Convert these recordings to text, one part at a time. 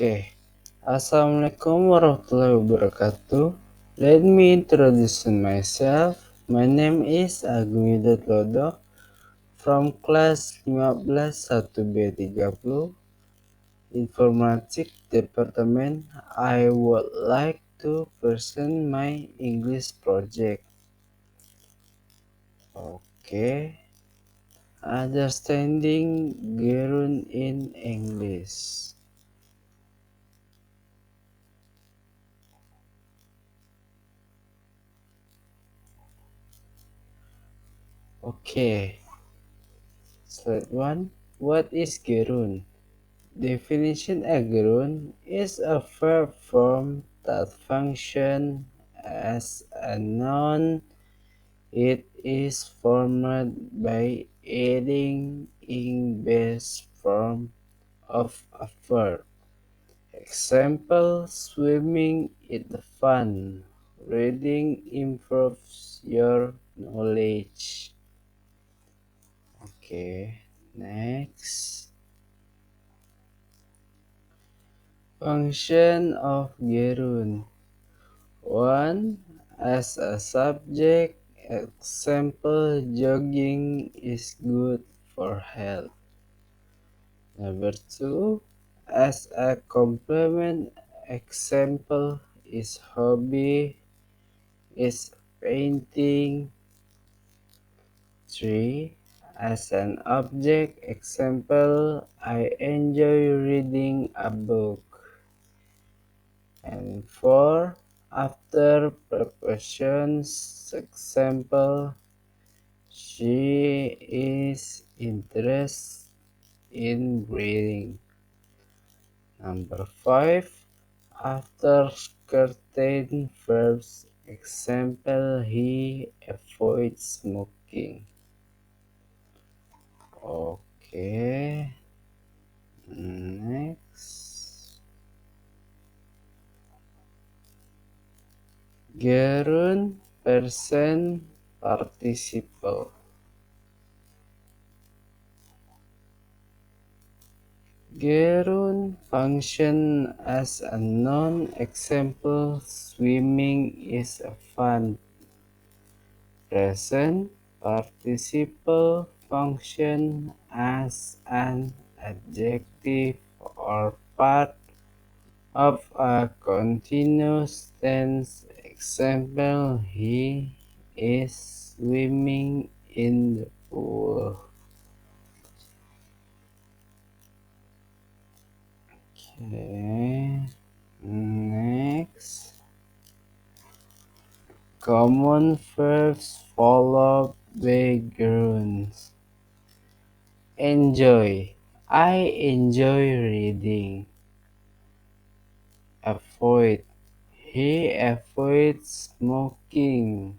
Oke, Assalamualaikum warahmatullahi wabarakatuh. Let me introduce myself. My name is Agung Yudot Lodo from kelas 15 1B30 Informatik Departemen. I would like to present my English project. Oke, understanding Gerun in English. Okay, slide 1. What is Gerun? Definition: a gerund is a verb form that functions as a noun. It is formed by adding in base form of a verb. Example: swimming is fun. Reading improves your knowledge. Okay, next. Function of gerund. 1. As a subject, example, jogging is good for health. Number 2. As a complement, example is hobby is painting. 3. As an object, example, I enjoy reading a book. And 4. After prepositions, example, she is interested in reading. Number 5. After certain verbs, example, he avoids smoking. Okay, next. Gerund present participle. Gerund function as a noun. Example, swimming is fun. Present participle function as an adjective or part of a continuous tense. Example, he is swimming in the pool. Okay, next. Common verbs followed by gerunds. Enjoy. I enjoy reading. Avoid. He avoids smoking.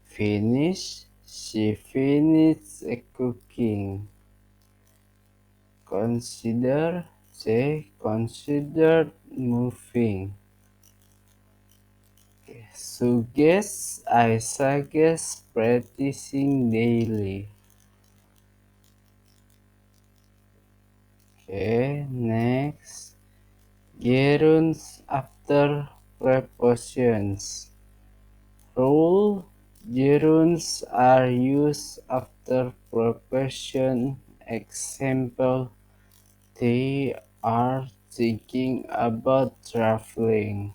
Finish. She finished cooking. Consider. They considered moving. Suggest. I suggest practicing daily. Okay, next. Gerunds after prepositions. Rule: gerunds are used after preposition. Example, they are thinking about traveling.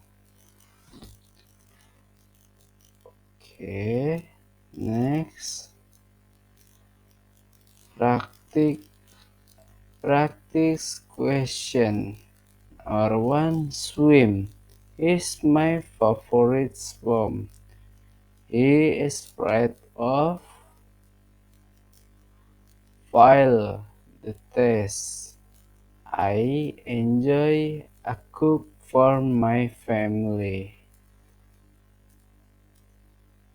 Okay, next. Practice question. Or 1. Swim is my favorite swim. He is afraid of fail the test. I enjoy a cook for my family.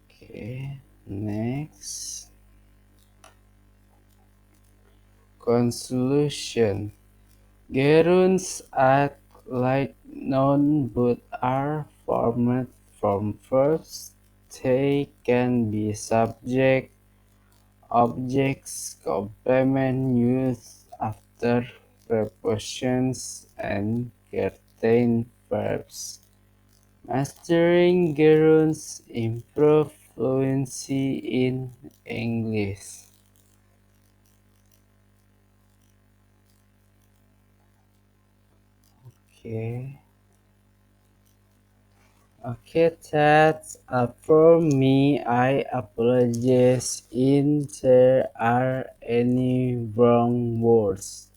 Okay, next. Conclusion. Gerunds act like noun but are formed from verbs. They can be subject, objects, complement used after prepositions and certain verbs. Mastering gerunds improve fluency in English. Okay. Okay, that's for me. I apologize if there are any wrong words.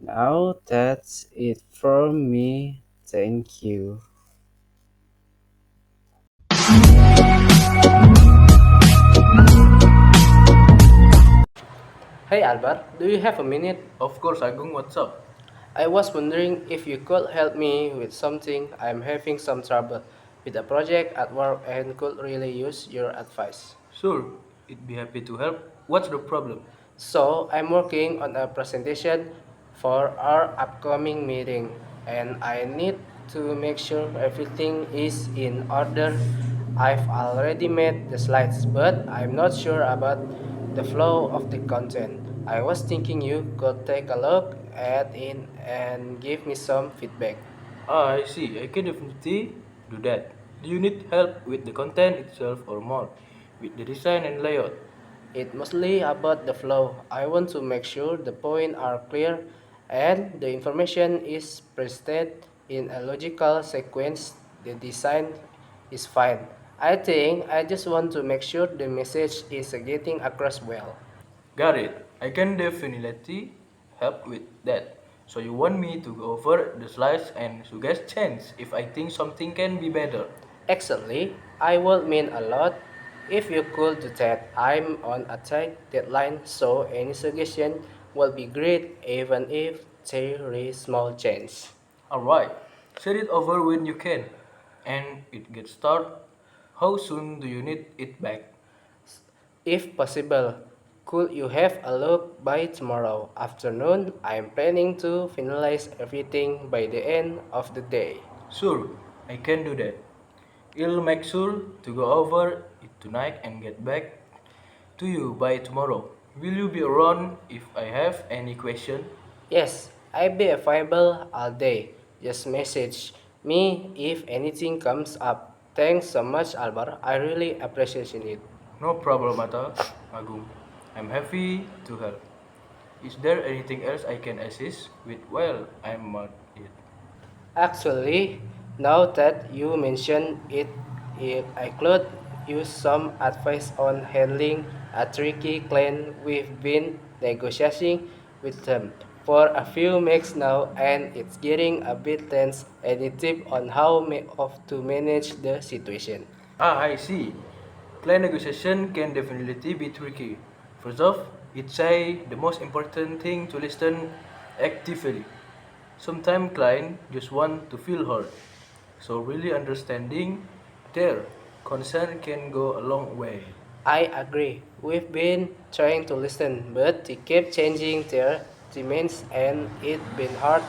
Now that's it from me. Thank you. Hey Albert, do you have a minute? Of course, Agung, what's up? I was wondering if you could help me with something. I'm having some trouble with a project at work and could really use your advice. Sure, I'd be happy to help. What's the problem? So, I'm working on a presentation for our upcoming meeting and I need to make sure everything is in order. I've already made the slides, but I'm not sure about the flow of the content. I was thinking you could take a look at it and give me some feedback. I see. I can definitely do that. Do you need help with the content itself or more with the design and layout? It's mostly about the flow. I want to make sure the points are clear and the information is presented in a logical sequence. The design is fine. I think I just want to make sure the message is getting across well. Got it. I can definitely help with that. So you want me to go over the slides and suggest change if I think something can be better? Actually, I would mean a lot if you could do that. I'm on a tight deadline, so any suggestion will be great even if there is small change. Alright. Send it over when you can. And it gets started. How soon do you need it back? If possible, could you have a look by tomorrow afternoon? I'm planning to finalize everything by the end of the day. Sure, I can do that. I'll make sure to go over it tonight and get back to you by tomorrow. Will you be around if I have any question? Yes, I'll be available all day. Just message me if anything comes up. Thanks so much, Albert. I really appreciate it. No problem, Mata, Agung. I'm happy to help. Is there anything else I can assist with while I'm at it? Actually, now that you mention it I could use some advice on handling a tricky client we've been negotiating with them for a few weeks now, and it's getting a bit tense. Any tip on how to manage the situation? I see. Client negotiation can definitely be tricky. First off, it's say the most important thing to listen actively. Sometimes clients just want to feel heard. So really understanding their concern can go a long way. I agree. We've been trying to listen, but they keep changing their demands, and it's been hard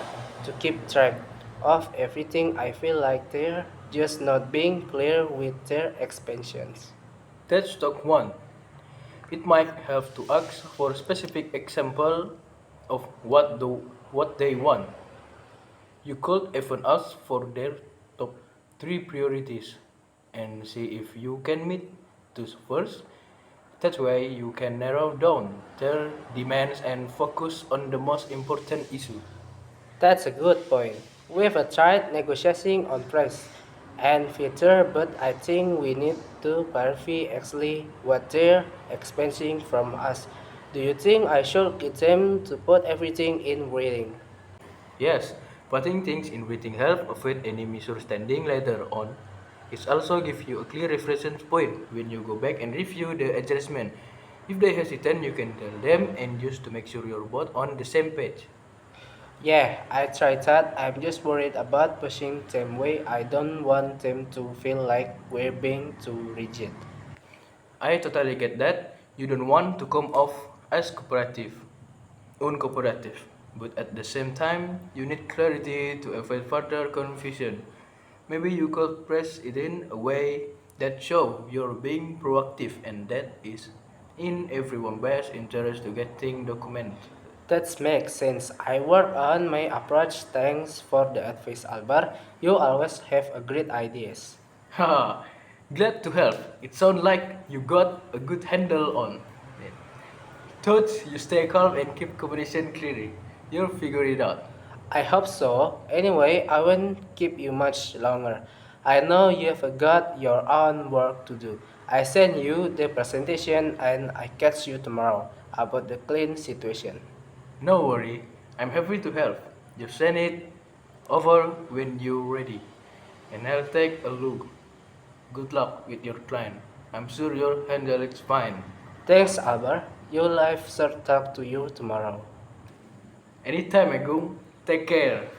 to keep track of everything. I feel like they're just not being clear with their expansions. That's talk one. It might have to ask for a specific example of what they want. You could even ask for their top three priorities and see if you can meet those first. That way you can narrow down their demands and focus on the most important issue. That's a good point. We've tried negotiating on price and feature, but I think we need to clarify actually what they're expecting from us. Do you think I should get them to put everything in writing? Yes, putting things in writing help avoid any misunderstanding later on. It also gives you a clear reference point when you go back and review the adjustment. If they hesitate, you can tell them and just to make sure you're both on the same page. Yeah, I tried that. I'm just worried about pushing them away. I don't want them to feel like we're being too rigid. I totally get that. You don't want to come off as uncooperative, but at the same time, you need clarity to avoid further confusion. Maybe you could press it in a way that show you're being proactive and that is in everyone's best interest to get things documented. That makes sense. I work on my approach. Thanks for the advice, Albert. You always have a great ideas. Haha, glad to help. It sounds like you got a good handle on it. Thought you stay calm and keep communication clear. You'll figure it out. I hope so. Anyway, I won't keep you much longer. I know you've got your own work to do. I send you the presentation and I catch you tomorrow about the clean situation. No worry, I'm happy to help. Just send it over when you're ready, and I'll take a look. Good luck with your client. I'm sure you'll handle it fine. Thanks, Albert. You'll have sure talk to you tomorrow. Anytime, Agung. Take care.